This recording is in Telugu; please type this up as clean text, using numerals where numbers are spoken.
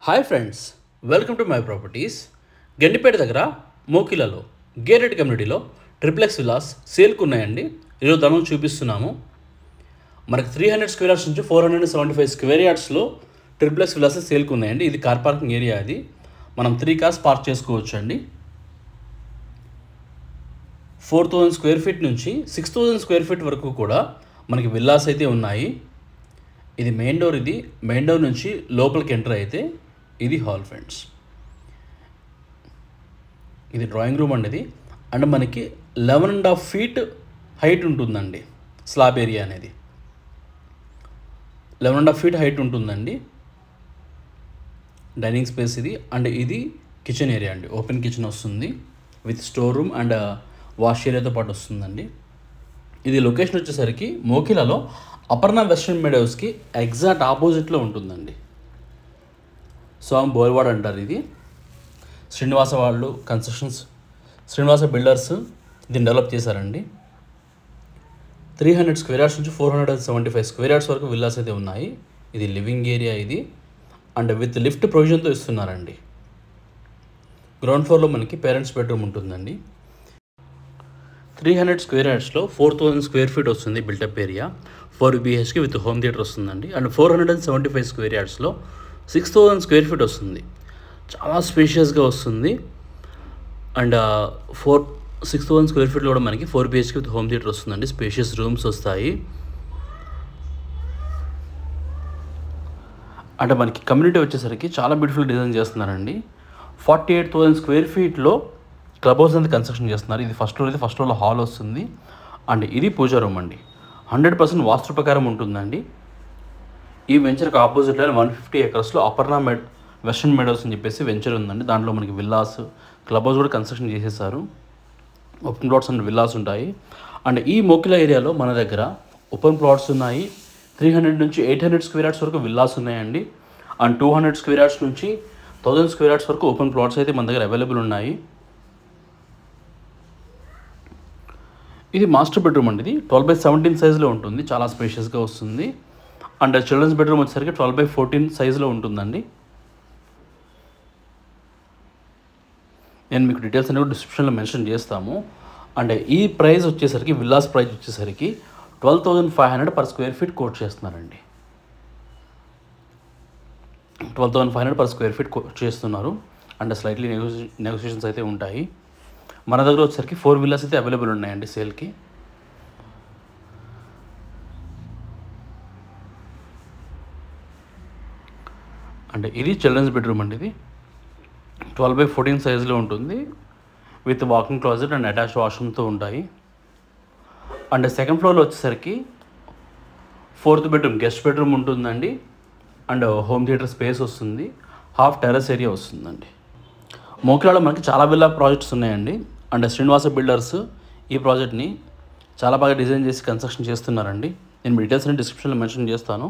Hi friends, welcome to my properties. Gandipet దగ్గర మోకిలలో గేటెడ్ కమ్యూనిటీలో ట్రిప్లెక్స్ విలాస్ సేల్కు ఉన్నాయండి. ఈరోజు దాని చూపిస్తున్నాము. మనకు 300 స్క్వేర్ యార్డ్స్ నుంచి 475 స్క్వేర్ యార్డ్స్లో ట్రిప్లెక్స్ విలాస్ సేల్కు ఉన్నాయండి. ఇది కార్ పార్కింగ్ ఏరియా. అది మనం 3 కార్స్ పార్క్ చేసుకోవచ్చు అండి. 4000 స్క్వేర్ ఫీట్ నుంచి 6000 స్క్వేర్ ఫీట్ వరకు కూడా మనకి విల్లాస్ అయితే ఉన్నాయి. ఇది మెయిన్ డోర్. ఇది మెయిన్ డోర్ నుంచి లోపలికి ఎంటర్ అయితే ఇది హాల్ ఫ్రెండ్స్. ఇది డ్రాయింగ్ రూమ్ అండి. ఇది అండ్ మనకి 11.5 ఫీట్ హైట్ ఉంటుందండి. స్లాబ్ ఏరియా అనేది 11.5 ఫీట్ హైట్ ఉంటుందండి. డైనింగ్ స్పేస్ ఇది. అండ్ ఇది కిచెన్ ఏరియా అండి. ఓపెన్ కిచెన్ వస్తుంది with store room and wash ఏరియాతో పాటు వస్తుందండి. ఇది లొకేషన్ వచ్చేసరికి మోకిలలో అపర్ణ వెస్టర్న్ మెడోస్కి ఎగ్జాక్ట్ ఆపోజిట్లో ఉంటుందండి. స్వామి బోల్వాడ్ అంటారు. ఇది శ్రీనివాస వాళ్ళు శ్రీనివాస బిల్డర్స్ దీన్ని డెవలప్ చేశారండి. 300 స్క్వేర్ యార్డ్స్ నుంచి 475 స్క్వేర్ యార్డ్స్ వరకు విల్లాస్ అయితే ఉన్నాయి. ఇది లివింగ్ ఏరియా ఇది. అండ్ విత్ లిఫ్ట్ ప్రొవిజన్తో ఇస్తున్నారండి. గ్రౌండ్ ఫ్లోర్లో మనకి పేరెంట్స్ బెడ్రూమ్ ఉంటుందండి. 300 స్క్వేర్ యార్డ్స్లో 4000 స్క్వేర్ ఫీట్ వస్తుంది built-up area. 4 BHK with home theatre వస్తుందండి. అండ్ 475 స్క్వేర్ యార్డ్స్లో 6000 స్క్వేర్ ఫీట్ వస్తుంది. చాలా స్పేషియస్గా వస్తుంది. అండ్ 6000 స్క్వేర్ ఫీట్లో కూడా మనకి 4 BHK విత్ హోమ్ థియేటర్ వస్తుందండి. స్పేషియస్ రూమ్స్ వస్తాయి. అంటే మనకి కమ్యూనిటీ వచ్చేసరికి చాలా బ్యూటిఫుల్ డిజైన్ చేస్తున్నారండి. 48,000 స్క్వేర్ ఫీట్లో క్లబ్ హౌస్ అనేది కన్స్ట్రక్షన్ చేస్తున్నారు. ఇది ఫస్ట్ ఫ్లోర్. ఇది ఫస్ట్ ఫ్లోర్లో హాల్ వస్తుంది. అండ్ ఇది పూజా రూమ్ అండి. 100% వాస్తు ప్రకారం ఉంటుందండి. ఈ వెంచర్కి ఆపోజిట్లో 150 ఎకర్స్లో అపర్ణ వెస్టర్న్ మెడోస్ అని చెప్పేసి వెంచర్ ఉందండి. దాంట్లో మనకి విల్లాస్, క్లబ్ హౌస్ కూడా కన్స్ట్రక్షన్ చేసేసారు. ఓపెన్ ప్లాట్స్ అండ్ విల్లాస్ ఉంటాయి. అండ్ ఈ మోకిలా ఏరియాలో మన దగ్గర ఓపెన్ ప్లాట్స్ ఉన్నాయి. 300 నుంచి 800 స్క్వేర్ యార్డ్స్ వరకు విల్లాస్ ఉన్నాయండి. అండ్ 200 స్క్వేర్ యార్డ్స్ నుంచి 1000 స్క్వేర్ యార్డ్స్ వరకు ఓపెన్ ప్లాట్స్ అయితే మన దగ్గర అవైలబుల్ ఉన్నాయి. ఇది మాస్టర్ బెడ్రూమ్ అండి. ఇది 12/17 సైజులో ఉంటుంది. చాలా స్పేషియస్గా వస్తుంది. అండ్ చిల్డ్రన్స్ బెడ్రూమ్ వచ్చేసరికి 12/14 సైజులో ఉంటుందండి. నేను మీకు డీటెయిల్స్ అనేవి డిస్క్రిప్షన్లో మెన్షన్ చేస్తాము. అండ్ ఈ ప్రైస్ వచ్చేసరికి విల్లాస్ ప్రైస్ వచ్చేసరికి 12,500 పర్ స్క్వేర్ ఫీట్ కోట్ చేస్తున్నారండి. 12,500 పర్ స్క్వేర్ ఫీట్ కోట్ చేస్తున్నారు. అండ్ స్లైట్లీ నెగోషియేషన్స్ అయితే ఉంటాయి. మన దగ్గర వచ్చేసరికి 4 విల్లాస్ అయితే అవైలబుల్ ఉన్నాయండి సేల్కి. అంటే ఇది చిల్డ్రన్స్ బెడ్రూమ్ అండి. ఇది 12/14 సైజులో ఉంటుంది with walking closet and attach వాష్రూమ్తో ఉంటాయి. అండ్ సెకండ్ ఫ్లోర్లో వచ్చేసరికి 4th బెడ్రూమ్ గెస్ట్ బెడ్రూమ్ ఉంటుందండి. అండ్ హోమ్ థియేటర్ స్పేస్ వస్తుంది. హాఫ్ టెర్రస్ ఏరియా వస్తుందండి. మోకిలాలో మనకి చాలా విల్లా ప్రాజెక్ట్స్ ఉన్నాయండి. అండ్ శ్రీనివాస బిల్డర్స్ ఈ ప్రాజెక్ట్ని చాలా బాగా డిజైన్ చేసి కన్స్ట్రక్షన్ చేస్తున్నారండి. నేను డీటెయిల్స్ అన్ని డిస్క్రిప్షన్లో మెన్షన్ చేస్తాను.